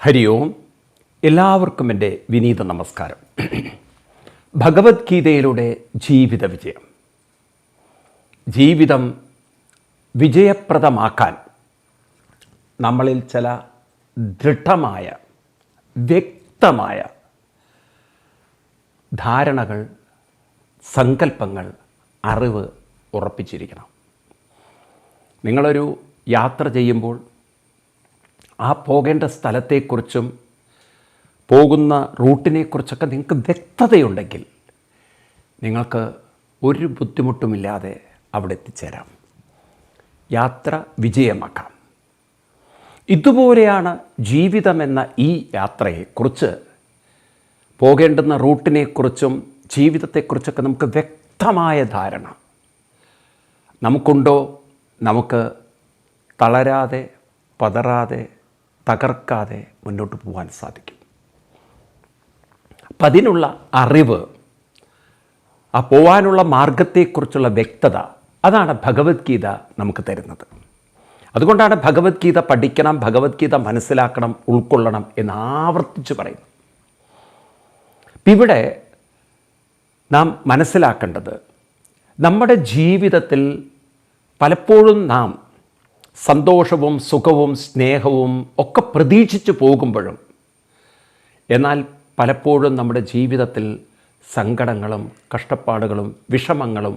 ഹരി ഓം. എല്ലാവർക്കും എൻ്റെ വിനീത നമസ്കാരം. ഭഗവത്ഗീതയിലൂടെ ജീവിത വിജയം. ജീവിതം വിജയപ്രദമാക്കാൻ നമ്മളിൽ ചില ദൃഢമായ വ്യക്തമായ ധാരണകൾ, സങ്കല്പങ്ങൾ, അറിവ് ഉറപ്പിച്ചിരിക്കണം. നിങ്ങളൊരു യാത്ര ചെയ്യുമ്പോൾ ആ പോകേണ്ട സ്ഥലത്തെക്കുറിച്ചും പോകുന്ന റൂട്ടിനെക്കുറിച്ചൊക്കെ നിങ്ങൾക്ക് വ്യക്തതയുണ്ടെങ്കിൽ നിങ്ങൾക്ക് ഒരു ബുദ്ധിമുട്ടുമില്ലാതെ അവിടെ എത്തിച്ചേരാം, യാത്ര വിജയമാക്കാം. ഇതുപോലെയാണ് ജീവിതമെന്ന ഈ യാത്രയെക്കുറിച്ച്, പോകേണ്ടുന്ന റൂട്ടിനെക്കുറിച്ചും ജീവിതത്തെക്കുറിച്ചൊക്കെ നമുക്ക് വ്യക്തമായ ധാരണ നമുക്കുണ്ടോ, നമുക്ക് തളരാതെ പതറാതെ തകർക്കാതെ മുന്നോട്ട് പോകാൻ സാധിക്കും. അപ്പം അതിനുള്ള അറിവ്, ആ പോകാനുള്ള മാർഗത്തെക്കുറിച്ചുള്ള വ്യക്തത, അതാണ് ഭഗവത്ഗീത നമുക്ക് തരുന്നത്. അതുകൊണ്ടാണ് ഭഗവത്ഗീത പഠിക്കണം, ഭഗവത്ഗീത മനസ്സിലാക്കണം, ഉൾക്കൊള്ളണം എന്ന് ആവർത്തിച്ച് പറയുന്നു. ഇവിടെ നാം മനസ്സിലാക്കേണ്ടത്, നമ്മുടെ ജീവിതത്തിൽ പലപ്പോഴും നാം സന്തോഷവും സുഖവും സ്നേഹവും ഒക്കെ പ്രതീക്ഷിച്ച് പോകുമ്പോഴും എന്നാൽ പലപ്പോഴും നമ്മുടെ ജീവിതത്തിൽ സങ്കടങ്ങളും കഷ്ടപ്പാടുകളും വിഷമങ്ങളും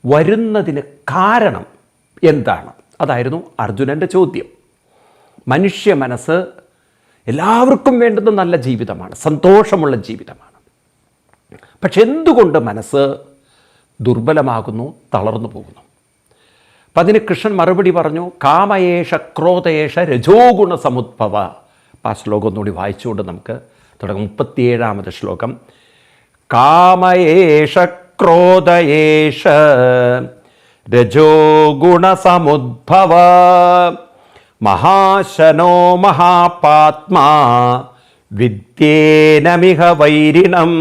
വരുന്നതിന് കാരണം എന്താണ്? അതായിരുന്നു അർജുനൻ്റെ ചോദ്യം. മനുഷ്യ മനസ്സ് എല്ലാവർക്കും വേണ്ടുന്ന നല്ല ജീവിതമാണ്, സന്തോഷമുള്ള ജീവിതമാണ്. പക്ഷെ എന്തുകൊണ്ട് മനസ്സ് ദുർബലമാകുന്നു, തളർന്നു പോകുന്നു? അപ്പം അതിന് കൃഷ്ണൻ മറുപടി പറഞ്ഞു, കാമയേഷ ക്രോധയേഷ രജോഗുണ സമുദ്ഭവ. അപ്പം ആ ശ്ലോകം ഒന്നുകൂടി വായിച്ചുകൊണ്ട് നമുക്ക് തുടങ്ങും. 37ാമത്തെ ശ്ലോകം. കാമയേഷ ക്രോധയേഷ രജോഗുണ സമുദ്ഭവ മഹാശനോ മഹാപാത്മാ വിദ്യേനമിഹ വൈരിണം.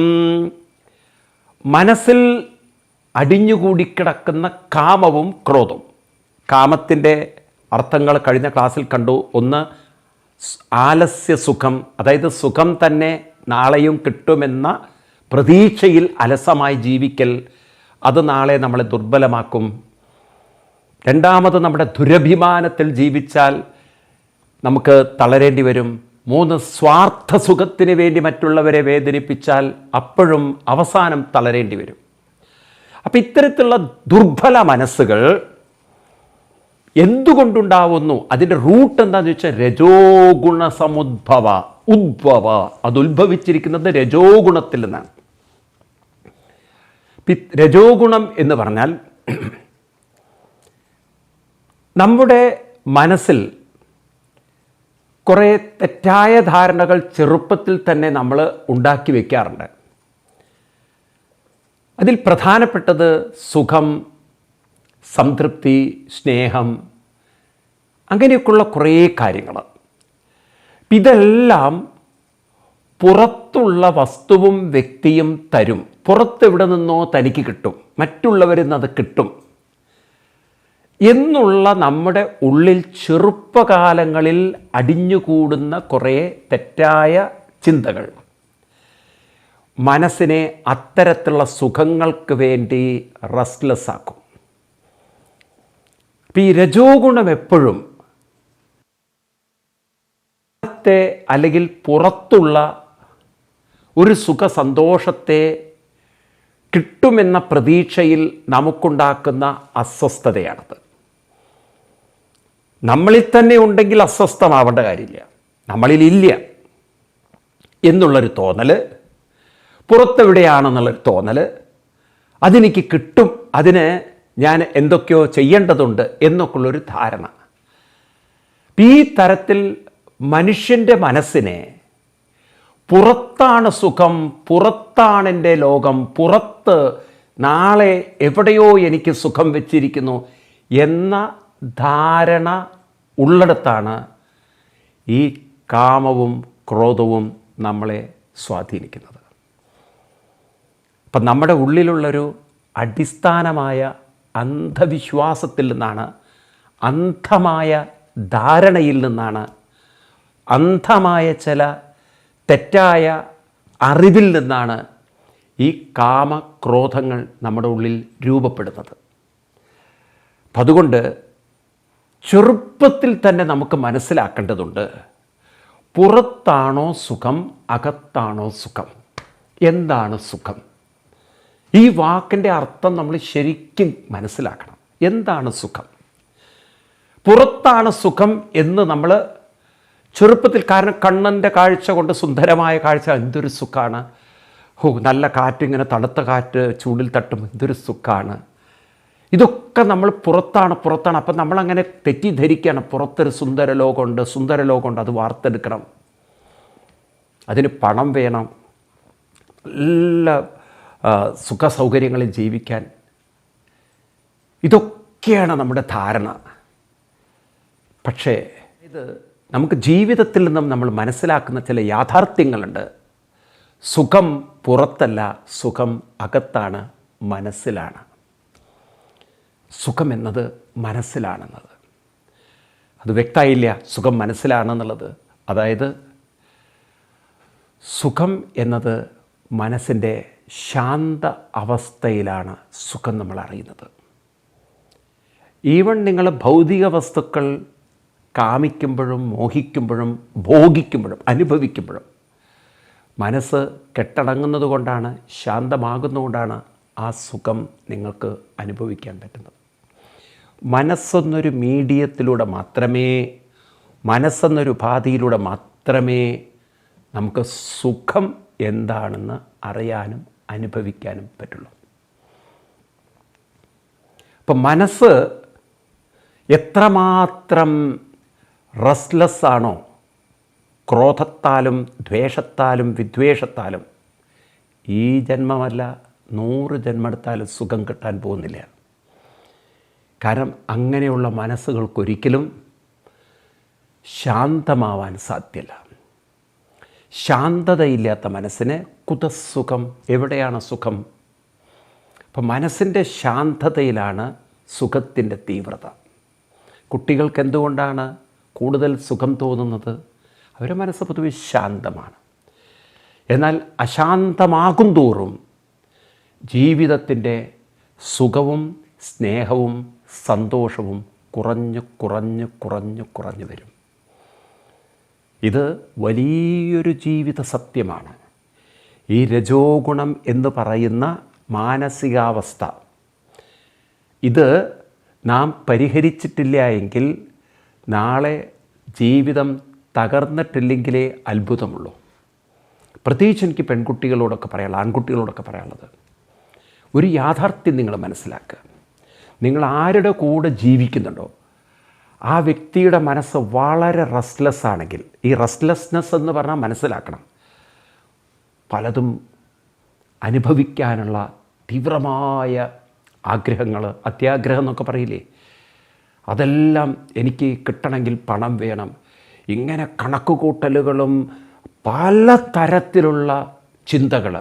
മനസ്സിൽ അടിഞ്ഞുകൂടിക്കിടക്കുന്ന കാമവും ക്രോധവും. കാമത്തിൻ്റെ അർത്ഥങ്ങൾ കഴിഞ്ഞ ക്ലാസ്സിൽ കണ്ടു. ഒന്ന്, ആലസ്യ സുഖം, അതായത് സുഖം തന്നെ നാളെയും കിട്ടുമെന്ന പ്രതീക്ഷയിൽ അലസമായി ജീവിക്കൽ, അത് നാളെ നമ്മളെ ദുർബലമാക്കും. രണ്ടാമത്, നമ്മുടെ ദുരഭിമാനത്തിൽ ജീവിച്ചാൽ നമുക്ക് തളരേണ്ടി വരും. 3, സ്വാർത്ഥ സുഖത്തിന് വേണ്ടി മറ്റുള്ളവരെ വേദനിപ്പിച്ചാൽ അപ്പോഴും അവസാനം തളരേണ്ടി വരും. അപ്പം ഇത്തരത്തിലുള്ള ദുർബല മനസ്സുകൾ എന്തുകൊണ്ടുണ്ടാവുന്നു? അതിൻ്റെ റൂട്ട് എന്താണെന്ന് വെച്ചാൽ രജോഗുണ സമുദ്ഭവ. അത് ഉത്ഭവിച്ചിരിക്കുന്നത് രജോ ഗുണത്തിൽ നിന്നാണ്. രജോ ഗുണം എന്ന് പറഞ്ഞാൽ നമ്മുടെ മനസ്സിൽ കുറേ തെറ്റായ ധാരണകൾ ചെറുപ്പത്തിൽ തന്നെ നമ്മൾ ഉണ്ടാക്കി വയ്ക്കാറുണ്ട്. അതിൽ പ്രധാനപ്പെട്ടത് സുഖം, സംതൃപ്തി, സ്നേഹം, അങ്ങനെയൊക്കെയുള്ള കുറേ കാര്യങ്ങൾ. ഇതെല്ലാം പുറത്തുള്ള വസ്തുവും വ്യക്തിയും തരും. പുറത്തെവിടെ നിന്നോ തനിക്ക് കിട്ടും, മറ്റുള്ളവരിൽ നിന്ന് അത് കിട്ടും എന്നുള്ള നമ്മുടെ ഉള്ളിൽ ചെറുപ്പകാലങ്ങളിൽ അടിഞ്ഞുകൂടുന്ന കുറേ തെറ്റായ ചിന്തകൾ മനസ്സിനെ അത്തരത്തിലുള്ള സുഖങ്ങൾക്ക് വേണ്ടി റെസ്റ്റ്ലെസ് ആക്കും. ഈ രജോ ഗുണം എപ്പോഴും അല്ലെങ്കിൽ പുറത്തുള്ള ഒരു സുഖ സന്തോഷത്തെ കിട്ടുമെന്ന പ്രതീക്ഷയിൽ നമുക്കുണ്ടാക്കുന്ന അസ്വസ്ഥതയാണത്. നമ്മളിൽ തന്നെ ഉണ്ടെങ്കിൽ അസ്വസ്ഥമാവേണ്ട കാര്യമില്ല, നമ്മളിലില്ല എന്നുള്ളൊരു തോന്നൽ, പുറത്തെവിടെയാണെന്നുള്ളൊരു തോന്നൽ, അതെനിക്ക് കിട്ടും, അതിന് ഞാൻ എന്തൊക്കെയോ ചെയ്യേണ്ടതുണ്ട് എന്നൊക്കെയുള്ളൊരു ധാരണ. ഈ തരത്തിൽ മനുഷ്യൻ്റെ മനസ്സിനെ പുറത്താണ് സുഖം, പുറത്താണ് എൻ്റെ ലോകം, പുറത്ത് നാളെ എവിടെയോ എനിക്ക് സുഖം വെച്ചിരിക്കുന്നു എന്ന ധാരണ ഉള്ളിടത്താണ് ഈ കാമവും ക്രോധവും നമ്മളെ സ്വാധീനിക്കുന്നത്. അപ്പം നമ്മുടെ ഉള്ളിലുള്ളൊരു അടിസ്ഥാനമായ അന്ധവിശ്വാസത്തിൽ നിന്നാണ്, അന്ധമായ ധാരണയിൽ നിന്നാണ് അന്ധമായ ചില തെറ്റായ അറിവിൽ നിന്നാണ് ഈ കാമക്രോധങ്ങൾ നമ്മുടെ ഉള്ളിൽ രൂപപ്പെടുന്നത്. അപ്പം അതുകൊണ്ട് ചെറുപ്പത്തിൽ തന്നെ നമുക്ക് മനസ്സിലാക്കേണ്ടതുണ്ട്, പുറത്താണോ സുഖം, അകത്താണോ സുഖം? എന്താണ് സുഖം? ഈ വാക്കിൻ്റെ അർത്ഥം നമ്മൾ ശരിക്കും മനസ്സിലാക്കണം. എന്താണ് സുഖം? പുറത്താണ് സുഖം എന്ന് നമ്മൾ ചെറുപ്പത്തിൽ, കാരണം കണ്ണൻ്റെ കാഴ്ച കൊണ്ട് സുന്ദരമായ കാഴ്ച എന്തൊരു സുഖമാണ്, നല്ല കാറ്റ്, ഇങ്ങനെ തണുത്ത കാറ്റ് ചൂടിൽ തട്ടും, എന്തൊരു സുഖമാണ്. ഇതൊക്കെ നമ്മൾ പുറത്താണ്. അപ്പം നമ്മളങ്ങനെ തെറ്റിദ്ധരിക്കുകയാണ്, പുറത്തൊരു സുന്ദര ലോകമുണ്ട്, അത് വാർത്തെടുക്കണം, അതിന് പണം വേണം, നല്ല സുഖ സൗകര്യങ്ങളിൽ ജീവിക്കാൻ. ഇതൊക്കെയാണ് നമ്മുടെ ധാരണ. പക്ഷേ ഇത് നമുക്ക് ജീവിതത്തിൽ നിന്നും നമ്മൾ മനസ്സിലാക്കുന്ന ചില യാഥാർത്ഥ്യങ്ങളുണ്ട്. സുഖം പുറത്തല്ല, സുഖം അകത്താണ്, മനസ്സിലാണ്. സുഖം എന്നത് മനസ്സിലാണെന്നത് അത് വ്യക്തമായില്ല. സുഖം മനസ്സിലാണെന്നുള്ളത്, അതായത് സുഖം എന്നത് മനസ്സിൻ്റെ ശാന്ത അവസ്ഥയിലാണ് സുഖം നമ്മൾ അറിയുന്നത്. ഈവൻ നിങ്ങൾ ഭൗതിക വസ്തുക്കൾ കാമിക്കുമ്പോഴും മോഹിക്കുമ്പോഴും ഭോഗിക്കുമ്പോഴും അനുഭവിക്കുമ്പോഴും മനസ്സ് കെട്ടടങ്ങുന്നത് കൊണ്ടാണ്, ശാന്തമാകുന്നതുകൊണ്ടാണ് ആ സുഖം നിങ്ങൾക്ക് അനുഭവിക്കാൻ പറ്റുന്നത്. മനസ്സെന്നൊരു മീഡിയത്തിലൂടെ മാത്രമേ, മനസ്സെന്നൊരു ഉപാധിയിലൂടെ മാത്രമേ നമുക്ക് സുഖം എന്താണെന്ന് അറിയാനും അനുഭവിക്കാനും പറ്റുള്ളൂ. അപ്പം മനസ്സ് എത്രമാത്രം റെസ്റ്റ്ലെസ് ആണോ, ക്രോധത്താലും ദ്വേഷത്താലും വിദ്വേഷത്താലും ഈ ജന്മമല്ല 100 ജന്മെടുത്താലും സുഖം കിട്ടാൻ പോകുന്നില്ല. കാരണം അങ്ങനെയുള്ള മനസ്സുകൾക്കൊരിക്കലും ശാന്തമാവാൻ സാധ്യമല്ല. ശാന്തതയില്ലാത്ത മനസ്സിന് കുതസുഖം. എവിടെയാണ് സുഖം? അപ്പം മനസ്സിൻ്റെ ശാന്തതയിലാണ് സുഖത്തിൻ്റെ തീവ്രത. കുട്ടികൾക്ക് എന്തുകൊണ്ടാണ് കൂടുതൽ സുഖം തോന്നുന്നത്? അവരുടെ മനസ്സ് പൊതുവെ ശാന്തമാണ്. എന്നാൽ അശാന്തമാകും തോറും ജീവിതത്തിൻ്റെ സുഖവും സ്നേഹവും സന്തോഷവും കുറഞ്ഞു വരും. ഇത് വലിയൊരു ജീവിത സത്യമാണ്. ഈ രജോഗുണം എന്ന് പറയുന്ന മാനസികാവസ്ഥ, ഇത് നാം പരിഹരിച്ചിട്ടില്ല എങ്കിൽ നാളെ ജീവിതം തകർന്നിട്ടില്ലെങ്കിലേ അത്ഭുതമുള്ളൂ. പ്രത്യേകിച്ച് എനിക്ക് പെൺകുട്ടികളോടൊക്കെ പറയാനുള്ളത്, ആൺകുട്ടികളോടൊക്കെ പറയാനുള്ളത്, ഒരു യാഥാർത്ഥ്യം നിങ്ങൾ മനസ്സിലാക്കുക. നിങ്ങൾ ആരുടെ കൂടെ ജീവിക്കുന്നുണ്ടോ ആ വ്യക്തിയുടെ മനസ്സ് വളരെ റെസ്റ്റ്ലെസ് ആണെങ്കിൽ, ഈ റെസ്റ്റ്ലെസ്നെസ് എന്ന് പറഞ്ഞാൽ മനസ്സിലാക്കണം, പലതും അനുഭവിക്കാനുള്ള തീവ്രമായ ആഗ്രഹങ്ങൾ, അത്യാഗ്രഹം എന്നൊക്കെ പറയില്ലേ, അതെല്ലാം എനിക്ക് കിട്ടണമെങ്കിൽ പണം വേണം, ഇങ്ങനെ കണക്കുകൂട്ടലുകളും പല തരത്തിലുള്ള ചിന്തകൾ.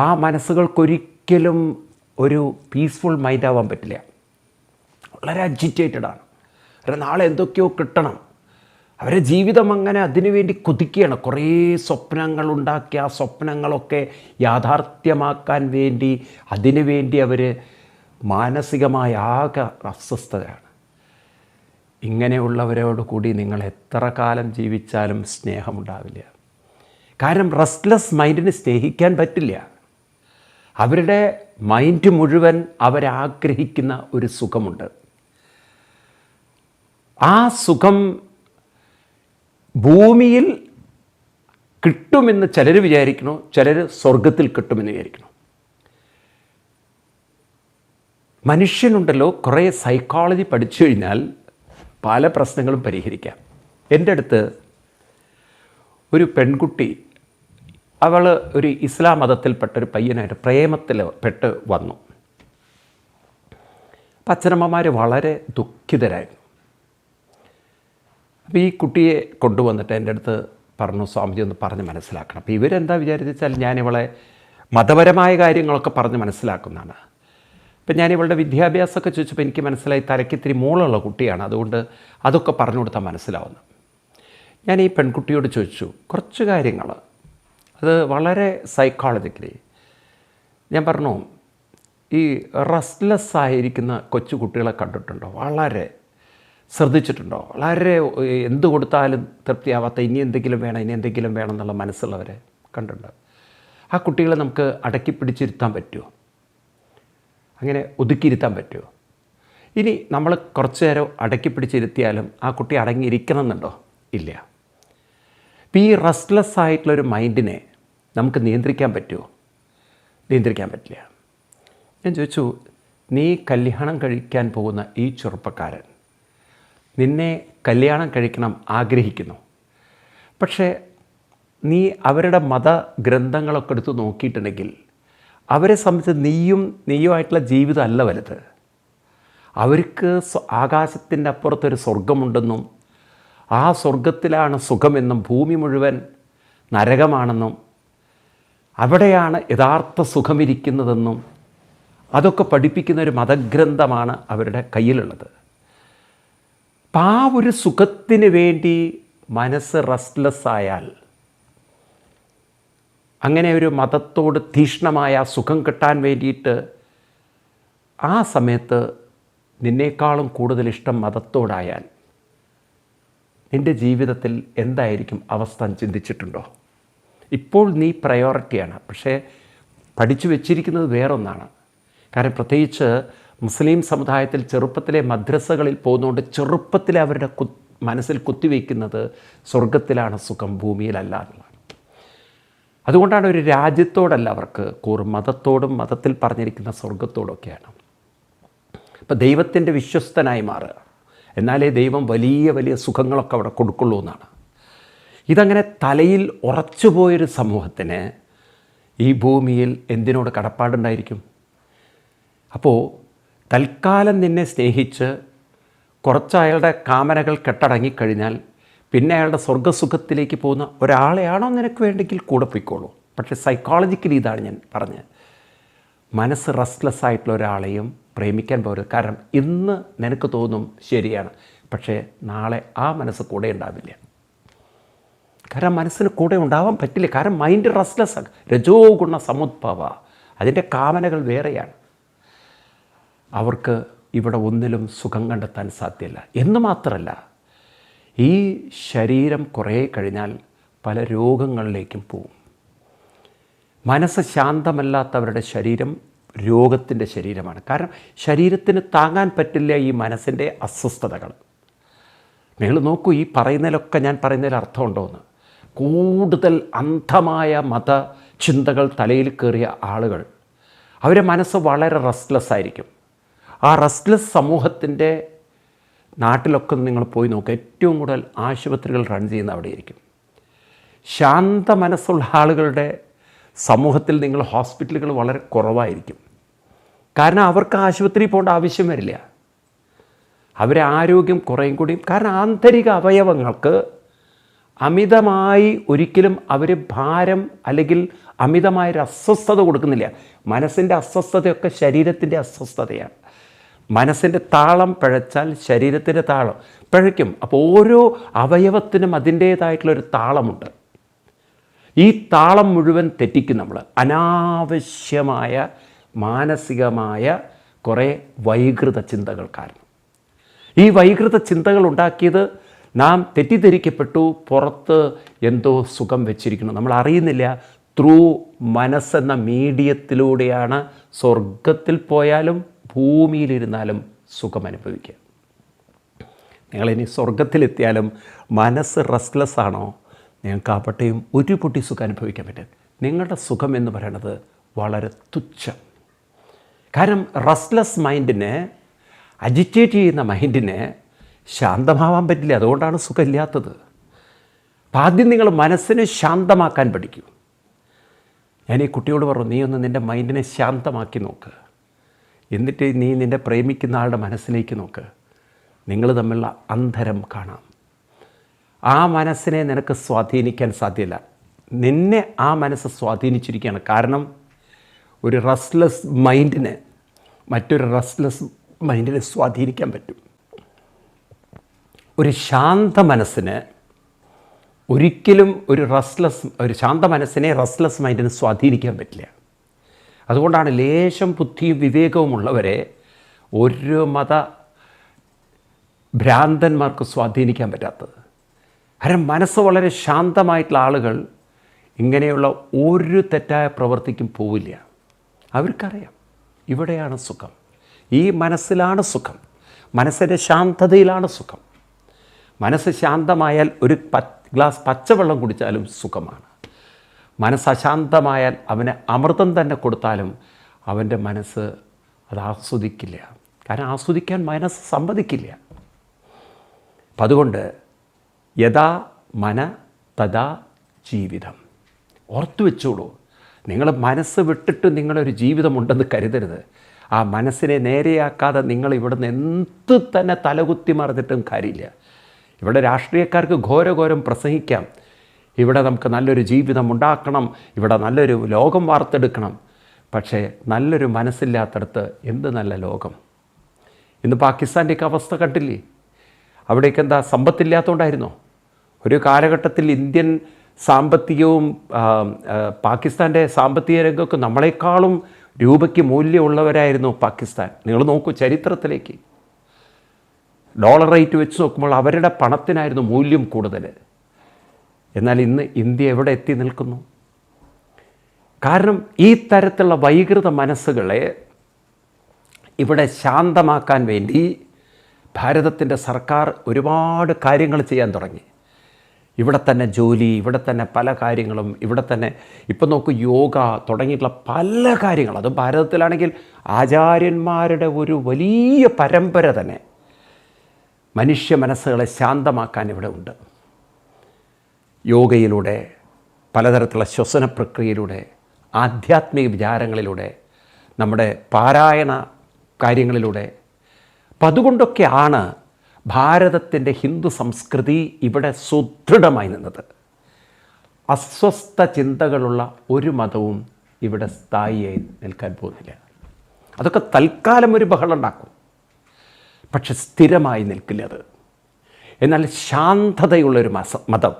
ആ മനസ്സുകൾക്കൊരിക്കലും ഒരു പീസ്ഫുൾ മൈൻഡാവാൻ പറ്റില്ല. വളരെ അജിറ്റേറ്റഡാണ്. അവരെ നാളെ എന്തൊക്കെയോ കിട്ടണം, അവരുടെ ജീവിതം അങ്ങനെ അതിനുവേണ്ടി കൊതിക്കുകയാണ്. കുറേ സ്വപ്നങ്ങൾ ഉണ്ടാക്കി ആ സ്വപ്നങ്ങളൊക്കെ യാഥാർത്ഥ്യമാക്കാൻ വേണ്ടി, അതിനുവേണ്ടി അവർ മാനസികമായ ആകെ അസ്വസ്ഥതയാണ്. ഇങ്ങനെയുള്ളവരോട് കൂടി നിങ്ങൾ എത്ര കാലം ജീവിച്ചാലും സ്നേഹമുണ്ടാവില്ല. കാരണം റെസ്റ്റ്ലെസ് മൈൻഡിന് സ്നേഹിക്കാൻ പറ്റില്ല. അവരുടെ മൈൻഡ് മുഴുവൻ അവരാഗ്രഹിക്കുന്ന ഒരു സുഖമുണ്ട്. ആ സുഖം ഭൂമിയിൽ കിട്ടുമെന്ന് ചിലർ വിചാരിക്കണു, ചിലർ സ്വർഗത്തിൽ കിട്ടുമെന്ന് വിചാരിക്കണു. മനുഷ്യനുണ്ടല്ലോ, കുറേ സൈക്കോളജി പഠിച്ചു കഴിഞ്ഞാൽ പല പ്രശ്നങ്ങളും പരിഹരിക്കാം. എൻ്റെ അടുത്ത് ഒരു പെൺകുട്ടി, അവൾ ഒരു ഇസ്ലാം മതത്തിൽപ്പെട്ടൊരു പയ്യനായിട്ട് പ്രേമത്തിൽ പെട്ട് വന്നു. അപ്പം അച്ഛനമ്മമാർ വളരെ ദുഃഖിതരായിരുന്നു. അപ്പോൾ ഈ കുട്ടിയെ കൊണ്ടുവന്നിട്ട് എൻ്റെ അടുത്ത് പറഞ്ഞു, സ്വാമിജി ഒന്ന് പറഞ്ഞ് മനസ്സിലാക്കണം. അപ്പോൾ ഇവരെന്താ വിചാരിച്ചാൽ ഞാനിവളെ മതപരമായ കാര്യങ്ങളൊക്കെ പറഞ്ഞ് മനസ്സിലാക്കുന്നതാണ്. ഇപ്പം ഞാനിവളുടെ വിദ്യാഭ്യാസമൊക്കെ ചോദിച്ചപ്പോൾ എനിക്ക് മനസ്സിലായി തലയ്ക്ക് ഇത്തിരി മൂളമുള്ള കുട്ടിയാണ്, അതുകൊണ്ട് അതൊക്കെ പറഞ്ഞു കൊടുത്താൽ മനസ്സിലാവുന്നു. ഞാൻ ഈ പെൺകുട്ടിയോട് ചോദിച്ചു കുറച്ച് കാര്യങ്ങൾ, അത് വളരെ സൈക്കോളജിക്കലി. ഞാൻ പറഞ്ഞു, ഈ റെസ്റ്റ്ലെസ് ആയിരിക്കുന്ന കൊച്ചു കുട്ടികളെ കണ്ടിട്ടുണ്ടോ? വളരെ ശ്രദ്ധിച്ചിട്ടുണ്ടോ? വളരെ എന്ത് കൊടുത്താലും തൃപ്തിയാവാത്ത, ഇനി എന്തെങ്കിലും വേണം എന്നുള്ള മനസ്സുള്ളവരെ കണ്ടിട്ടുണ്ട്. ആ കുട്ടികളെ നമുക്ക് അടക്കി പിടിച്ചിരുത്താൻ പറ്റുമോ? അങ്ങനെ ഒതുക്കിയിരുത്താൻ പറ്റുമോ? ഇനി നമ്മൾ കുറച്ച് നേരം അടക്കി പിടിച്ചിരുത്തിയാലും ആ കുട്ടി അടങ്ങിയിരിക്കണം എന്നുണ്ടോ? ഇല്ല. ഇപ്പോൾ ഈ റെസ്റ്റ്ലെസ് ആയിട്ടുള്ളൊരു മൈൻഡിനെ നമുക്ക് നിയന്ത്രിക്കാൻ പറ്റുമോ? നിയന്ത്രിക്കാൻ പറ്റില്ല. ഞാൻ ചോദിച്ചു, നീ കല്യാണം കഴിക്കാൻ പോകുന്ന ഈ ചെറുപ്പക്കാരൻ നിന്നെ കല്യാണം കഴിക്കണം ആഗ്രഹിക്കുന്നു, പക്ഷേ നീ അവരുടെ മതഗ്രന്ഥങ്ങളൊക്കെ എടുത്ത് നോക്കിയിട്ടുണ്ടെങ്കിൽ അവരെ സംബന്ധിച്ച് നീയുമായിട്ടുള്ള ജീവിതമല്ല വലുത്. അവർക്ക് ആകാശത്തിൻ്റെ അപ്പുറത്തൊരു സ്വർഗമുണ്ടെന്നും ആ സ്വർഗത്തിലാണ് സുഖമെന്നും ഭൂമി മുഴുവൻ നരകമാണെന്നും അവിടെയാണ് യഥാർത്ഥ സുഖമിരിക്കുന്നതെന്നും അതൊക്കെ പഠിപ്പിക്കുന്ന ഒരു മതഗ്രന്ഥമാണ് അവരുടെ കയ്യിലുള്ളത്. അപ്പം ആ ഒരു സുഖത്തിന് വേണ്ടി മനസ്സ് റെസ്റ്റ്ലെസ് ആയാൽ, അങ്ങനെ ഒരു മതത്തോട് തീക്ഷ്ണമായ സുഖം കിട്ടാൻ വേണ്ടിയിട്ട് ആ സമയത്ത് നിന്നേക്കാളും കൂടുതൽ ഇഷ്ടം മതത്തോടായാൽ നിൻ്റെ ജീവിതത്തിൽ എന്തായിരിക്കും അവസ്ഥ ചിന്തിച്ചിട്ടുണ്ടോ? ഇപ്പോൾ നീ പ്രയോറിറ്റിയാണ്, പക്ഷേ പഠിച്ചു വച്ചിരിക്കുന്നത് വേറൊന്നാണ്. കാരണം പ്രത്യേകിച്ച് മുസ്ലിം സമുദായത്തിൽ ചെറുപ്പത്തിലെ മദ്രസകളിൽ പോകുന്നതുകൊണ്ട് ചെറുപ്പത്തിലെ അവരുടെ മനസ്സിൽ കുത്തിവെക്കുന്നത് സ്വർഗത്തിലാണ് സുഖം, ഭൂമിയിലല്ല എന്നുള്ളതാണ്. അതുകൊണ്ടാണ് ഒരു രാജ്യത്തോടല്ല അവർക്ക് മതത്തോടും മതത്തിൽ പറഞ്ഞിരിക്കുന്ന സ്വർഗത്തോടൊക്കെയാണ്. അപ്പോൾ ദൈവത്തിൻ്റെ വിശ്വസ്തനായി മാറുക, എന്നാലേ ദൈവം വലിയ വലിയ സുഖങ്ങളൊക്കെ അവിടെ കൊടുക്കുള്ളൂ എന്നാണ്. ഇതങ്ങനെ തലയിൽ ഉറച്ചുപോയൊരു സമൂഹത്തിന് ഈ ഭൂമിയിൽ എന്തിനോട് കടപ്പാടുണ്ടായിരിക്കും? അപ്പോൾ തൽക്കാലം നിന്നെ സ്നേഹിച്ച് കുറച്ച് അയാളുടെ കാമനകൾ കെട്ടടങ്ങിക്കഴിഞ്ഞാൽ പിന്നെ അയാളുടെ സ്വർഗ്ഗസുഖത്തിലേക്ക് പോകുന്ന ഒരാളെയാണോ നിനക്ക് വേണ്ടെങ്കിൽ കൂടെ പോയിക്കോളൂ. പക്ഷേ സൈക്കോളജിക്കലി ഇതാണ് ഞാൻ പറഞ്ഞത്, മനസ്സ് റെസ്റ്റ്ലെസ് ആയിട്ടുള്ള ഒരാളെയും പ്രേമിക്കാൻ പോകരുത്. കാരണം ഇന്ന് നിനക്ക് തോന്നും ശരിയാണ്, പക്ഷേ നാളെ ആ മനസ്സ് കൂടെ ഉണ്ടാവില്ല. കാരണം മനസ്സിന് കൂടെ ഉണ്ടാവാൻ പറ്റില്ല. കാരണം മൈൻഡ് റെസ്റ്റ്ലെസ് ആണ്. രജോ ഗുണ സമുദ്ഭവ, അതിൻ്റെ കാമനകൾ വേറെയാണ്. അവർക്ക് ഇവിടെ ഒന്നിലും സുഖം കണ്ടെത്താൻ സാധ്യമല്ല. എന്ന് മാത്രമല്ല, ഈ ശരീരം കുറേ കഴിഞ്ഞാൽ പല രോഗങ്ങളിലേക്കും പോവും. മനസ്സ് ശാന്തമല്ലാത്തവരുടെ ശരീരം രോഗത്തിൻ്റെ ശരീരമാണ്. കാരണം ശരീരത്തിന് താങ്ങാൻ പറ്റില്ല ഈ മനസ്സിൻ്റെ അസ്വസ്ഥതകൾ. നിങ്ങൾ നോക്കൂ, ഈ പറയുന്നതിലൊക്കെ ഞാൻ പറയുന്നതിൽ അർത്ഥമുണ്ടോയെന്ന്. കൂടുതൽ അന്ധമായ മത ചിന്തകൾ തലയിൽ കയറിയ ആളുകൾ, അവരുടെ മനസ്സ് വളരെ റെസ്റ്റ്ലെസ് ആയിരിക്കും. ആ റെസ്റ്റ്ലെസ് സമൂഹത്തിൻ്റെ നാട്ടിലൊക്കെ നിങ്ങൾ പോയി നോക്കുക, ഏറ്റവും കൂടുതൽ ആശുപത്രികൾ റൺ ചെയ്യുന്ന അവിടെയായിരിക്കും. ശാന്ത മനസ്സുള്ള ആളുകളുടെ സമൂഹത്തിൽ നിങ്ങൾ ഹോസ്പിറ്റലുകൾ വളരെ കുറവായിരിക്കും. കാരണം അവർക്ക് ആശുപത്രിയിൽ പോകേണ്ട ആവശ്യം വരില്ല. അവരെ ആരോഗ്യം കുറേയും കൂടിയും, കാരണം ആന്തരിക അവയവങ്ങൾക്ക് അമിതമായി ഒരിക്കലും അവർ ഭാരം അല്ലെങ്കിൽ അമിതമായൊരു അസ്വസ്ഥത കൊടുക്കുന്നില്ല. മനസ്സിൻ്റെ അസ്വസ്ഥതയൊക്കെ ശരീരത്തിൻ്റെ അസ്വസ്ഥതയാണ്. മനസ്സിൻ്റെ താളം പിഴച്ചാൽ ശരീരത്തിൻ്റെ താളം പിഴയ്ക്കും. അപ്പോൾ ഓരോ അവയവത്തിനും അതിൻ്റേതായിട്ടുള്ളൊരു താളമുണ്ട്. ഈ താളം മുഴുവൻ തെറ്റിക്കും നമ്മൾ. അനാവശ്യമായ മാനസികമായ കുറേ വൈകൃത ചിന്തകൾ കാരണം. ഈ വൈകൃത ചിന്തകൾ ഉണ്ടാക്കിയത് നാം തെറ്റിദ്ധരിക്കപ്പെട്ടു, പുറത്ത് എന്തോ സുഖം വെച്ചിരിക്കുന്നു, നമ്മൾ അറിയുന്നില്ല. ത്രൂ മനസ്സെന്ന മീഡിയത്തിലൂടെയാണ് സ്വർഗത്തിൽ പോയാലും ഭൂമിയിലിരുന്നാലും സുഖം അനുഭവിക്കുക. നിങ്ങളിനി സ്വർഗത്തിലെത്തിയാലും മനസ്സ് റെസ്റ്റ്ലെസ് ആണോ, നിങ്ങൾക്ക് ആപട്ടെയും ഒരു പൊട്ടി സുഖം അനുഭവിക്കാൻ പറ്റും. നിങ്ങളുടെ സുഖം എന്ന് പറയുന്നത് വളരെ തുച്ഛം. കാരണം റെസ്റ്റ്ലെസ് മൈൻഡിനെ, അജിറ്റേറ്റ് ചെയ്യുന്ന മൈൻഡിനെ ശാന്തമാവാൻ പറ്റില്ല. അതുകൊണ്ടാണ് സുഖമില്ലാത്തത്. അപ്പം ആദ്യം നിങ്ങൾ മനസ്സിനെ ശാന്തമാക്കാൻ പഠിക്കൂ. ഞാൻ ഈ കുട്ടിയോട് പറഞ്ഞു, നീ ഒന്ന് നിൻ്റെ മൈൻഡിനെ ശാന്തമാക്കി നോക്ക്. എന്നിട്ട് നീ നിൻ്റെ പ്രേമിക്കുന്ന ആളുടെ മനസ്സിലേക്ക് നോക്ക്. നിങ്ങൾ തമ്മിലുള്ള അന്തരം കാണാം. ആ മനസ്സിനെ നിനക്ക് സ്വാധീനിക്കാൻ സാധ്യമല്ല. നിന്നെ ആ മനസ്സ് സ്വാധീനിച്ചിരിക്കുകയാണ്. കാരണം ഒരു റെസ്റ്റ്ലെസ് മൈൻഡിന് മറ്റൊരു റെസ്റ്റ്ലെസ് മൈൻഡിനെ സ്വാധീനിക്കാൻ പറ്റും. ഒരു ശാന്ത മനസ്സിന് ഒരിക്കലും ഒരു ശാന്ത മനസ്സിനെ റെസ്റ്റ്ലെസ് മൈൻഡിന് സ്വാധീനിക്കാൻ പറ്റില്ല. അതുകൊണ്ടാണ് ലേശം ബുദ്ധിയും വിവേകവുമുള്ളവരെ ഒരു മത ഭ്രാന്തന്മാർക്ക് സ്വാധീനിക്കാൻ പറ്റാത്തത്. കാരണം മനസ്സ് വളരെ ശാന്തമായിട്ടുള്ള ആളുകൾ ഇങ്ങനെയുള്ള ഒരു തെറ്റായ പ്രവൃത്തിക്കും പോവില്ല. അവർക്കറിയാം ഇവിടെയാണ് സുഖം, ഈ മനസ്സിലാണ് സുഖം, മനസ്സിൻ്റെ ശാന്തതയിലാണ് സുഖം. മനസ്സ് ശാന്തമായാൽ ഒരു ഗ്ലാസ് പച്ചവെള്ളം കുടിച്ചാലും സുഖമാണ്. മനസ്സ് അശാന്തമായാൽ അവന് അമൃതം തന്നെ കൊടുത്താലും അവൻ്റെ മനസ്സ് അത് ആസ്വദിക്കില്ല. കാരണം ആസ്വദിക്കാൻ മനസ്സ് സമ്മതിക്കില്ല. അപ്പം അതുകൊണ്ട് യഥാ മന തഥാ ജീവിതം. ഓർത്തു വെച്ചോളൂ, നിങ്ങൾ മനസ്സ് വിട്ടിട്ട് നിങ്ങളൊരു ജീവിതമുണ്ടെന്ന് കരുതരുത്. ആ മനസ്സിനെ നേരെയാക്കാതെ നിങ്ങൾ ഇവിടുന്ന് എന്ത് തന്നെ തലകുത്തി മറിഞ്ഞിട്ടും കാര്യമില്ല. ഇവിടെ രാഷ്ട്രീയക്കാർക്ക് ഘോരഘോരം പ്രസംഗിക്കാം, ഇവിടെ നമുക്ക് നല്ലൊരു ജീവിതം ഉണ്ടാക്കണം, ഇവിടെ നല്ലൊരു ലോകം വാർത്തെടുക്കണം. പക്ഷേ നല്ലൊരു മനസ്സില്ലാത്തടത്ത് എന്ത് നല്ല ലോകം. ഇന്ന് പാകിസ്ഥാൻ്റെയൊക്കെ അവസ്ഥ കണ്ടില്ലേ? അവിടേക്ക് എന്താ സമ്പത്തില്ലാത്തതുകൊണ്ടായിരുന്നോ? ഒരു കാലഘട്ടത്തിൽ ഇന്ത്യൻ സാമ്പത്തികവും പാകിസ്ഥാൻ്റെ സാമ്പത്തിക രംഗമൊക്കെ നമ്മളെക്കാളും രൂപയ്ക്ക് മൂല്യമുള്ളവരായിരുന്നു പാകിസ്ഥാൻ. നിങ്ങൾ നോക്കൂ ചരിത്രത്തിലേക്ക്, ഡോളർ റേറ്റ് വെച്ച് നോക്കുമ്പോൾ അവരുടെ പണത്തിനായിരുന്നു മൂല്യം കൂടുതൽ. എന്നാൽ ഇന്ന് ഇന്ത്യ എവിടെ എത്തി നിൽക്കുന്നു? കാരണം ഈ തരത്തിലുള്ള വൈകൃത മനസ്സുകളെ ഇവിടെ ശാന്തമാക്കാൻ വേണ്ടി ഭാരതത്തിൻ്റെ സർക്കാർ ഒരുപാട് കാര്യങ്ങൾ ചെയ്യാൻ തുടങ്ങി. ഇവിടെ തന്നെ ജോലി, ഇവിടെ തന്നെ പല കാര്യങ്ങളും, ഇവിടെ തന്നെ ഇപ്പം നോക്കൂ യോഗ തുടങ്ങിയിട്ടുള്ള പല കാര്യങ്ങൾ. അത് ഭാരതത്തിലാണെങ്കിൽ ആചാര്യന്മാരുടെ ഒരു വലിയ പരമ്പര തന്നെ മനുഷ്യ മനസ്സുകളെ ശാന്തമാക്കാൻ ഇവിടെ ഉണ്ട്. യോഗയിലൂടെ, പലതരത്തിലുള്ള ശ്വസന പ്രക്രിയയിലൂടെ, ആധ്യാത്മിക വിചാരങ്ങളിലൂടെ, നമ്മുടെ പാരായണ കാര്യങ്ങളിലൂടെ. അപ്പം അതുകൊണ്ടൊക്കെയാണ് ഭാരതത്തിൻ്റെ ഹിന്ദു സംസ്കൃതി ഇവിടെ സുദൃഢമായി നിന്നത്. അസ്വസ്ഥ ചിന്തകളുള്ള ഒരു മതവും ഇവിടെ സ്ഥായിയായി നിൽക്കാൻ പോകുന്നില്ല. അതൊക്കെ തൽക്കാലം ഒരു ബഹളം ഉണ്ടാക്കും, പക്ഷെ സ്ഥിരമായി നിൽക്കില്ല അത്. എന്നാൽ ശാന്തതയുള്ളൊരു മതം,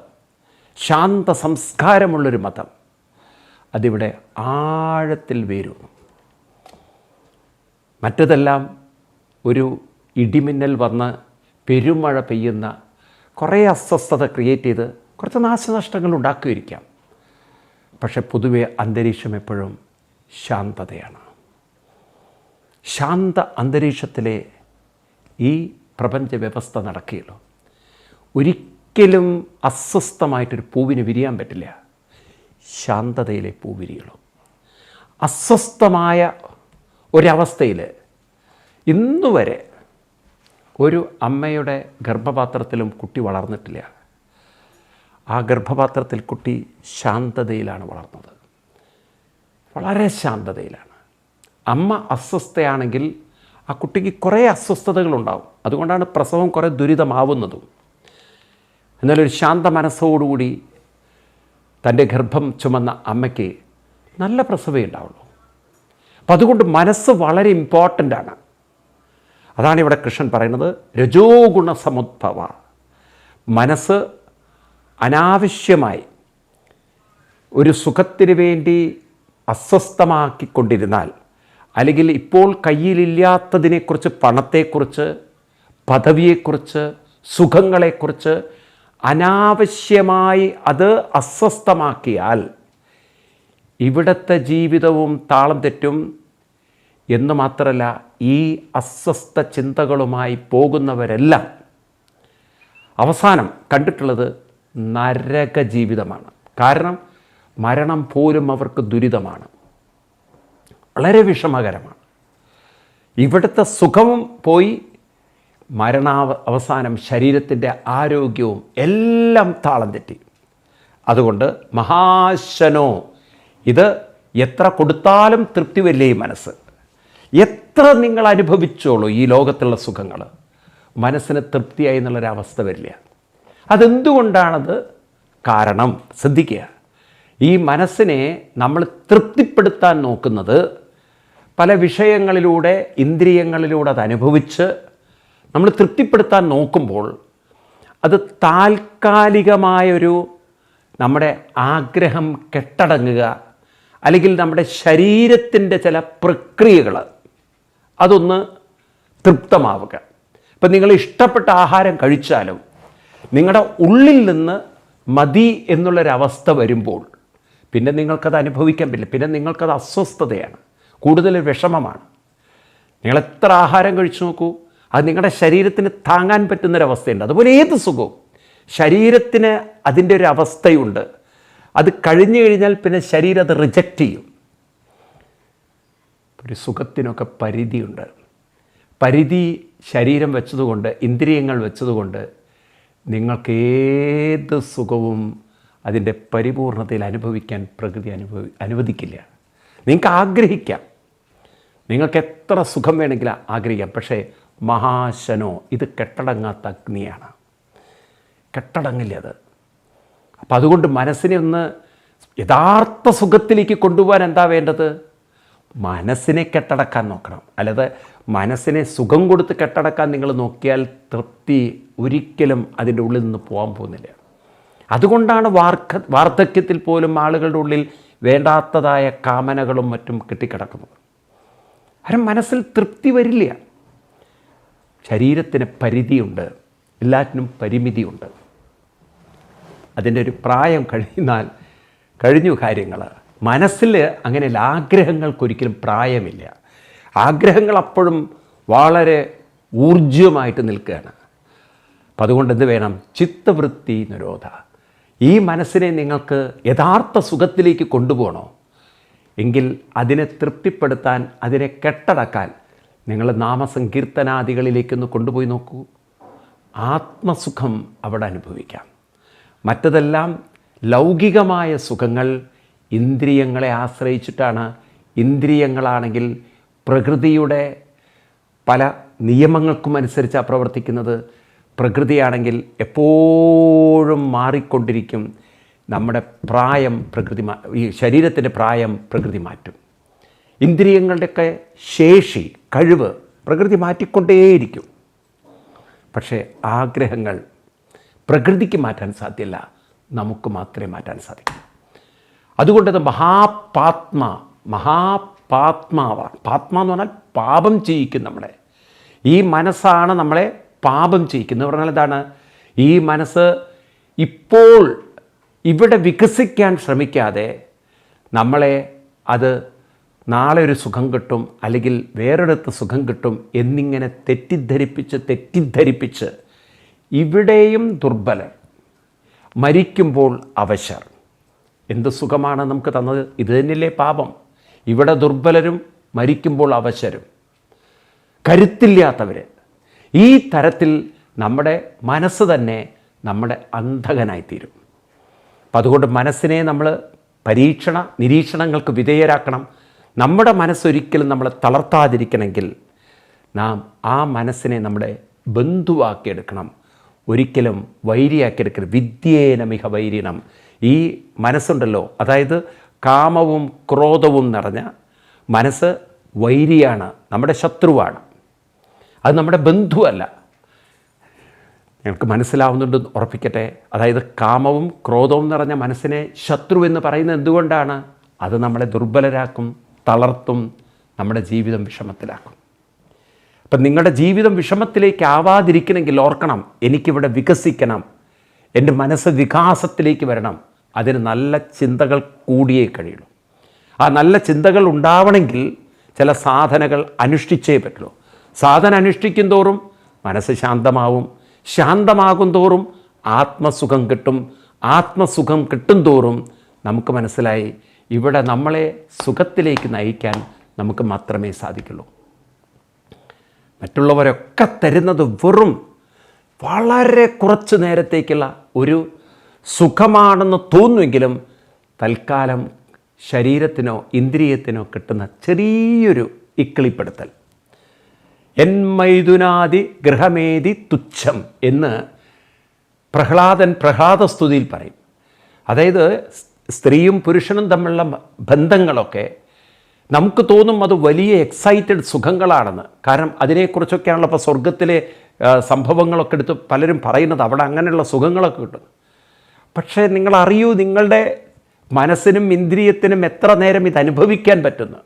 ശാന്ത സംസ്കാരമുള്ളൊരു മതം, അതിവിടെ ആഴത്തിൽ വേരുന്നു. മറ്റതെല്ലാം ഒരു ഇടിമിന്നൽ വന്ന് പെരുമഴ പെയ്യുന്ന കുറേ അസ്വസ്ഥത ക്രിയേറ്റ് ചെയ്ത് കുറച്ച് നാശനഷ്ടങ്ങൾ ഉണ്ടാക്കിയിരിക്കാം. പക്ഷെ പൊതുവെ അന്തരീക്ഷം എപ്പോഴും ശാന്തതയാണ്. ശാന്ത അന്തരീക്ഷത്തിലെ ഈ പ്രപഞ്ച വ്യവസ്ഥ നടക്കുകയുള്ളൂ. ഒരിക്കലും അസ്വസ്ഥമായിട്ടൊരു പൂവിന് വിരിയാൻ പറ്റില്ല. ശാന്തതയിലെ പൂ വിരിയുള്ളൂ. അസ്വസ്ഥമായ ഒരവസ്ഥയിൽ ഇന്നുവരെ ഒരു അമ്മയുടെ ഗർഭപാത്രത്തിലും കുട്ടി വളർന്നിട്ടില്ല. ആ ഗർഭപാത്രത്തിൽ കുട്ടി ശാന്തതയിലാണ് വളർന്നത്, വളരെ ശാന്തതയിലാണ്. അമ്മ അസ്വസ്ഥയാണെങ്കിൽ ആ കുട്ടിക്ക് കുറേ അസ്വസ്ഥതകളുണ്ടാവും. അതുകൊണ്ടാണ് പ്രസവം കുറേ ദുരിതമാവുന്നതും. എന്നാലൊരു ശാന്ത മനസ്സോടുകൂടി തൻ്റെ ഗർഭം ചുമന്ന അമ്മയ്ക്ക് നല്ല പ്രസവമേ ഉണ്ടാവുള്ളൂ. അപ്പം അതുകൊണ്ട് മനസ്സ് വളരെ ഇമ്പോർട്ടൻ്റാണ്. അതാണ് ഇവിടെ കൃഷ്ണൻ പറയുന്നത്, രജോ ഗുണ സമുദ്ഭവ. മനസ്സ് അനാവശ്യമായി ഒരു സുഖത്തിന് വേണ്ടി അസ്വസ്ഥമാക്കിക്കൊണ്ടിരുന്നാൽ, അല്ലെങ്കിൽ ഇപ്പോൾ കയ്യിലില്ലാത്തതിനെക്കുറിച്ച്, പണത്തെക്കുറിച്ച്, പദവിയെക്കുറിച്ച്, സുഖങ്ങളെക്കുറിച്ച് അനാവശ്യമായി അത് അസ്വസ്ഥമാക്കിയാൽ ഇവിടുത്തെ ജീവിതവും താളം തെറ്റും. എന്ന് മാത്രമല്ല, ഈ അസ്വസ്ഥ ചിന്തകളുമായി പോകുന്നവരെല്ലാം അവസാനം കണ്ടിട്ടുള്ളത് നരക ജീവിതമാണ്. കാരണം മരണം പോലും അവർക്ക് ദുരിതമാണ്, വളരെ വിഷമകരമാണ്. ഇവിടുത്തെ സുഖവും പോയി, അവസാനം ശരീരത്തിൻ്റെ ആരോഗ്യവും എല്ലാം താളം തെറ്റി. അതുകൊണ്ട് മഹാശനോ, ഇത് എത്ര കൊടുത്താലും തൃപ്തി വരില്ല. ഈ മനസ്സ് എത്ര നിങ്ങൾ അനുഭവിച്ചോളൂ ഈ ലോകത്തുള്ള സുഖങ്ങൾ, മനസ്സിന് തൃപ്തിയായി എന്നുള്ളൊരവസ്ഥ വരില്ല. അതെന്തുകൊണ്ടാണത്? കാരണം ശ്രദ്ധിക്കുക, ഈ മനസ്സിനെ നമ്മൾ തൃപ്തിപ്പെടുത്താൻ നോക്കുന്നത് പല വിഷയങ്ങളിലൂടെ, ഇന്ദ്രിയങ്ങളിലൂടെ അത് അനുഭവിച്ച് നമ്മൾ തൃപ്തിപ്പെടുത്താൻ നോക്കുമ്പോൾ അത് താൽക്കാലികമായൊരു നമ്മുടെ ആഗ്രഹം കെട്ടടങ്ങുക, അല്ലെങ്കിൽ നമ്മുടെ ശരീരത്തിൻ്റെ ചില പ്രക്രിയകൾ അതൊന്ന് തൃപ്തമാവുക. ഇപ്പം നിങ്ങൾ ഇഷ്ടപ്പെട്ട ആഹാരം കഴിച്ചാലും നിങ്ങളുടെ ഉള്ളിൽ നിന്ന് മതി എന്നുള്ളൊരവസ്ഥ വരുമ്പോൾ പിന്നെ നിങ്ങൾക്കത് അനുഭവിക്കാൻ പറ്റില്ല. പിന്നെ നിങ്ങൾക്കത് അസ്വസ്ഥതയാണ്, കൂടുതൽ വിഷമമാണ്. നിങ്ങൾ എത്ര ആഹാരം കഴിച്ചു നോക്കൂ, അത് നിങ്ങളുടെ ശരീരത്തിന് താങ്ങാൻ പറ്റുന്നൊരവസ്ഥയുണ്ട്. അതുപോലെ ഏത് സുഖവും ശരീരത്തിന് അതിൻ്റെ ഒരു അവസ്ഥയുണ്ട്. അത് കഴിഞ്ഞു കഴിഞ്ഞാൽ പിന്നെ ശരീരം അത് റിജക്റ്റ് ചെയ്യും. ഒരു സുഖത്തിനൊക്കെ പരിധിയുണ്ട്. പരിധി ശരീരം വെച്ചതുകൊണ്ട്, ഇന്ദ്രിയങ്ങൾ വെച്ചതുകൊണ്ട് നിങ്ങൾക്ക് ഏത് സുഖവും അതിൻ്റെ പരിപൂർണതയിൽ അനുഭവിക്കാൻ പ്രകൃതി അനുവദിക്കില്ല. നിങ്ങൾക്ക് ആഗ്രഹിക്കാം, നിങ്ങൾക്ക് എത്ര സുഖം വേണമെങ്കിലും ആഗ്രഹിക്കാം. പക്ഷേ മഹാശനോ, ഇത് കെട്ടടങ്ങാത്ത അഗ്നിയാണ്, കെട്ടടങ്ങില്ല അത്. അപ്പം അതുകൊണ്ട് മനസ്സിനെ ഒന്ന് യഥാർത്ഥ സുഖത്തിലേക്ക് കൊണ്ടുപോകാൻ എന്താ വേണ്ടത്? മനസ്സിനെ കെട്ടടക്കാൻ നോക്കണം. അല്ലാതെ മനസ്സിനെ സുഖം കൊടുത്ത് കെട്ടടക്കാൻ നിങ്ങൾ നോക്കിയാൽ തൃപ്തി ഒരിക്കലും അതിൻ്റെ ഉള്ളിൽ നിന്ന് പോകാൻ പോകുന്നില്ല. അതുകൊണ്ടാണ് വാർദ്ധക്യത്തിൽ പോലും ആളുകളുടെ ഉള്ളിൽ വേണ്ടാത്തതായ കാമനകളും മറ്റും കെട്ടിക്കിടക്കുന്നത്. കാരണം മനസ്സിൽ തൃപ്തി വരില്ല. ശരീരത്തിന് പരിധിയുണ്ട്, എല്ലാറ്റിനും പരിമിതിയുണ്ട്. അതിൻ്റെ ഒരു പ്രായം കഴിയുന്നാൽ കഴിഞ്ഞു കാര്യങ്ങൾ. മനസ്സിൽ അങ്ങനെയല്ല, ആഗ്രഹങ്ങൾക്കൊരിക്കലും പ്രായമില്ല. ആഗ്രഹങ്ങൾ അപ്പോഴും വളരെ ഊർജ്ജമായിട്ട് നിൽക്കുകയാണ്. അപ്പം അതുകൊണ്ട് എന്ത് വേണം? ചിത്തവൃത്തി നിരോധ. ഈ മനസ്സിനെ നിങ്ങൾക്ക് യഥാർത്ഥ സുഖത്തിലേക്ക് കൊണ്ടുപോകണോ എങ്കിൽ അതിനെ തൃപ്തിപ്പെടുത്താൻ, അതിനെ കെട്ടടക്കാൻ നിങ്ങൾ നാമസങ്കീർത്തനാദികളിലേക്കൊന്ന് കൊണ്ടുപോയി നോക്കൂ. ആത്മസുഖം അവിടെ അനുഭവിക്കാം. മറ്റതെല്ലാം ലൗകികമായ സുഖങ്ങൾ ഇന്ദ്രിയങ്ങളെ ആശ്രയിച്ചിട്ടാണ്. ഇന്ദ്രിയങ്ങളാണെങ്കിൽ പ്രകൃതിയുടെ പല നിയമങ്ങൾക്കും അനുസരിച്ചാണ് പ്രവർത്തിക്കുന്നത്. പ്രകൃതിയാണെങ്കിൽ എപ്പോഴും മാറിക്കൊണ്ടിരിക്കും. നമ്മുടെ പ്രായം പ്രകൃതി ഈ ശരീരത്തിൻ്റെ പ്രായം പ്രകൃതി മാറ്റും. ഇന്ദ്രിയങ്ങളുടെയൊക്കെ ശേഷി, കഴിവ് പ്രകൃതി മാറ്റിക്കൊണ്ടേയിരിക്കും. പക്ഷേ ആഗ്രഹങ്ങൾ പ്രകൃതിക്ക് മാറ്റാൻ സാധ്യമല്ല, നമുക്ക് മാത്രമേ മാറ്റാൻ സാധിക്കൂ. അതുകൊണ്ടത് മഹാപാത്മാവാണ്. പാത്മ എന്ന് പറഞ്ഞാൽ പാപം ചെയ്യിക്കും നമ്മളെ. ഈ മനസ്സാണ് നമ്മളെ പാപം ചെയ്യിക്കുന്നത്. പറഞ്ഞാൽ എന്താണ്? ഈ മനസ്സ് ഇപ്പോൾ ഇവിടെ വികസിക്കാൻ ശ്രമിക്കാതെ നമ്മളെ അത് നാളെ ഒരു സുഖം കിട്ടും, അല്ലെങ്കിൽ വേറൊരിടത്ത് സുഖം കിട്ടും എന്നിങ്ങനെ തെറ്റിദ്ധരിപ്പിച്ച് ഇവിടെയും ദുർബലർ, മരിക്കുമ്പോൾ അവശർ. എന്ത് സുഖമാണ് നമുക്ക് തന്നത്? ഇത് തന്നെയല്ലേ പാപം. ഇവിടെ ദുർബലരും മരിക്കുമ്പോൾ അവശരും, കരുത്തില്ലാത്തവർ. ഈ തരത്തിൽ നമ്മുടെ മനസ്സ് തന്നെ നമ്മുടെ അന്ധകനായിത്തീരും. അപ്പം അതുകൊണ്ട് മനസ്സിനെ നമ്മൾ നിരീക്ഷണങ്ങൾക്ക് വിധേയരാക്കണം. നമ്മുടെ മനസ്സൊരിക്കലും നമ്മളെ തളർത്താതിരിക്കണമെങ്കിൽ നാം ആ മനസ്സിനെ നമ്മുടെ ബന്ധുവാക്കിയെടുക്കണം, ഒരിക്കലും വൈരിയാക്കിയെടുക്കരുത്. വിദ്യേനമിഹ വൈരിണം. ഈ മനസ്സുണ്ടല്ലോ, അതായത് കാമവും ക്രോധവും നിറഞ്ഞ മനസ്സ് വൈരിയാണ്, നമ്മുടെ ശത്രുവാണ്. അത് നമ്മുടെ ബന്ധുവല്ല. ഞങ്ങൾക്ക് മനസ്സിലാവുന്നുണ്ട് ഉറപ്പിക്കട്ടെ. അതായത് കാമവും ക്രോധവും നിറഞ്ഞ മനസ്സിനെ ശത്രു എന്ന് പറയുന്നത് എന്തുകൊണ്ടാണ്? അത് നമ്മളെ ദുർബലരാക്കും, തളർത്തും, നമ്മുടെ ജീവിതം വിഷമത്തിലാക്കും. അപ്പം നിങ്ങളുടെ ജീവിതം വിഷമത്തിലേക്ക് ആവാതിരിക്കണമെങ്കിൽ ഓർക്കണം, എനിക്കിവിടെ വികസിക്കണം, എൻ്റെ മനസ്സ് വികാസത്തിലേക്ക് വരണം. അതിന് നല്ല ചിന്തകൾ കൂടിയേ കഴിയുള്ളൂ. ആ നല്ല ചിന്തകൾ ഉണ്ടാവണമെങ്കിൽ ചില സാധനകൾ അനുഷ്ഠിച്ചേ പറ്റുള്ളൂ. സാധന അനുഷ്ഠിക്കും തോറും മനസ്സ് ശാന്തമാവും. ശാന്തമാകും തോറും ആത്മസുഖം കിട്ടും. ആത്മസുഖം കിട്ടും തോറും നമുക്ക് മനസ്സിലായി ഇവിടെ നമ്മളെ സുഖത്തിലേക്ക് നയിക്കാൻ നമുക്ക് മാത്രമേ സാധിക്കുള്ളൂ. മറ്റുള്ളവരൊക്കെ തരുന്നത് വെറും വളരെ കുറച്ച് നേരത്തേക്കുള്ള ഒരു സുഖമാണെന്ന് തോന്നുമെങ്കിലും തൽക്കാലം ശരീരത്തിനോ ഇന്ദ്രിയത്തിനോ കിട്ടുന്ന ചെറിയൊരു ഇക്കിളിപ്പെടുത്തൽ. എന്മൈഥുനാദി ഗൃഹമേതി തുച്ഛം എന്ന് പ്രഹ്ലാദസ്തുതിയിൽ പറയും. അതായത് സ്ത്രീയും പുരുഷനും തമ്മിലുള്ള ബന്ധങ്ങളൊക്കെ നമുക്ക് തോന്നും അത് വലിയ എക്സൈറ്റഡ് സുഖങ്ങളാണെന്ന്. കാരണം അതിനെക്കുറിച്ചൊക്കെയാണല്ലോ ഇപ്പോൾ സ്വർഗത്തിലെ സംഭവങ്ങളൊക്കെ എടുത്ത് പലരും പറയുന്നത്. അവിടെ അങ്ങനെയുള്ള സുഖങ്ങളൊക്കെ കിട്ടും. പക്ഷേ നിങ്ങൾ അറിയൂ, നിങ്ങളുടെ മനസ്സിനും ഇന്ദ്രിയത്തിനും എത്ര നേരം ഇത് അനുഭവിക്കാൻ പറ്റുന്നു.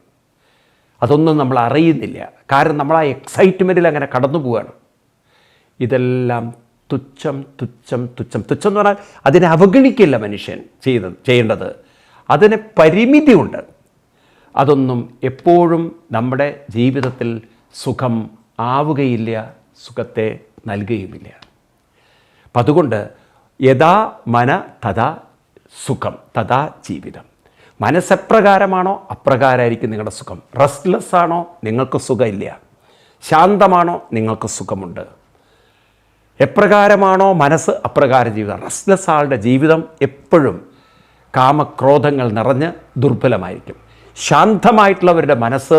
അതൊന്നും നമ്മൾ അറിയുന്നില്ല. കാരണം നമ്മൾ ആ എക്സൈറ്റ്മെൻറ്റിൽ അങ്ങനെ കടന്നു പോവുകയാണ്. ഇതെല്ലാം തുച്ഛം തുച്ഛം തുച്ഛം തുച്ഛം എന്ന് പറഞ്ഞാൽ അതിനെ അവഗണിക്കില്ല മനുഷ്യൻ ചെയ്യേണ്ടത്. അതിന് പരിമിതിയുണ്ട്. അതൊന്നും എപ്പോഴും നമ്മുടെ ജീവിതത്തിൽ സുഖം ആവുകയില്ല, സുഖത്തെ നൽകുകയുമില്ല. അപ്പം അതുകൊണ്ട് യഥാ മന തഥാ സുഖം തഥാ ജീവിതം. മനസ്സെപ്രകാരമാണോ അപ്രകാരമായിരിക്കും നിങ്ങളുടെ സുഖം. റെസ്റ്റ്ലെസ് ആണോ നിങ്ങൾക്ക് സുഖമില്ല, ശാന്തമാണോ നിങ്ങൾക്ക് സുഖമുണ്ട്. എപ്രകാരമാണോ മനസ്സ് അപ്രകാരം ജീവിതം. റെസ്റ്റ്ലെസ് ആളുടെ ജീവിതം എപ്പോഴും കാമക്രോധങ്ങൾ നിറഞ്ഞ് ദുർബലമായിരിക്കും. ശാന്തമായിട്ടുള്ളവരുടെ മനസ്സ്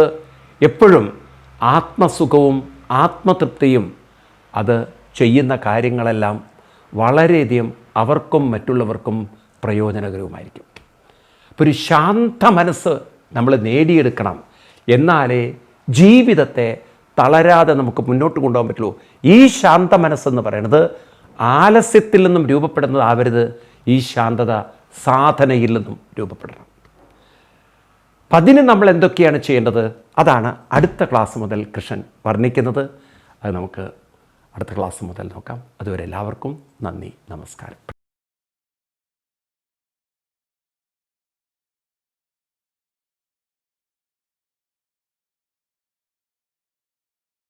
എപ്പോഴും ആത്മസുഖവും ആത്മതൃപ്തിയും, അത് ചെയ്യുന്ന കാര്യങ്ങളെല്ലാം വളരെയധികം അവർക്കും മറ്റുള്ളവർക്കും പ്രയോജനകരവുമായിരിക്കും. അപ്പോൾ ഒരു ശാന്ത മനസ്സ് നമ്മൾ നേടിയെടുക്കണം. എന്നാലേ ജീവിതത്തെ തളരാതെ നമുക്ക് മുന്നോട്ട് കൊണ്ടുപോകാൻ പറ്റുള്ളൂ. ഈ ശാന്ത മനസ്സെന്ന് പറയുന്നത് ആലസ്യത്തിൽ നിന്നും രൂപപ്പെടുന്നതാവരുത്. ഈ ശാന്തത സാധനയിൽ നിന്നും രൂപപ്പെടണം. അപ്പം അതിന് നമ്മൾ എന്തൊക്കെയാണ് ചെയ്യേണ്ടത്? അതാണ് അടുത്ത ക്ലാസ് മുതൽ കൃഷ്ണൻ വർണ്ണിക്കുന്നത്. അത് നമുക്ക് അടുത്ത ക്ലാസ് മുതൽ നോക്കാം. അതുവരെ എല്ലാവർക്കും നന്ദി, നമസ്കാരം.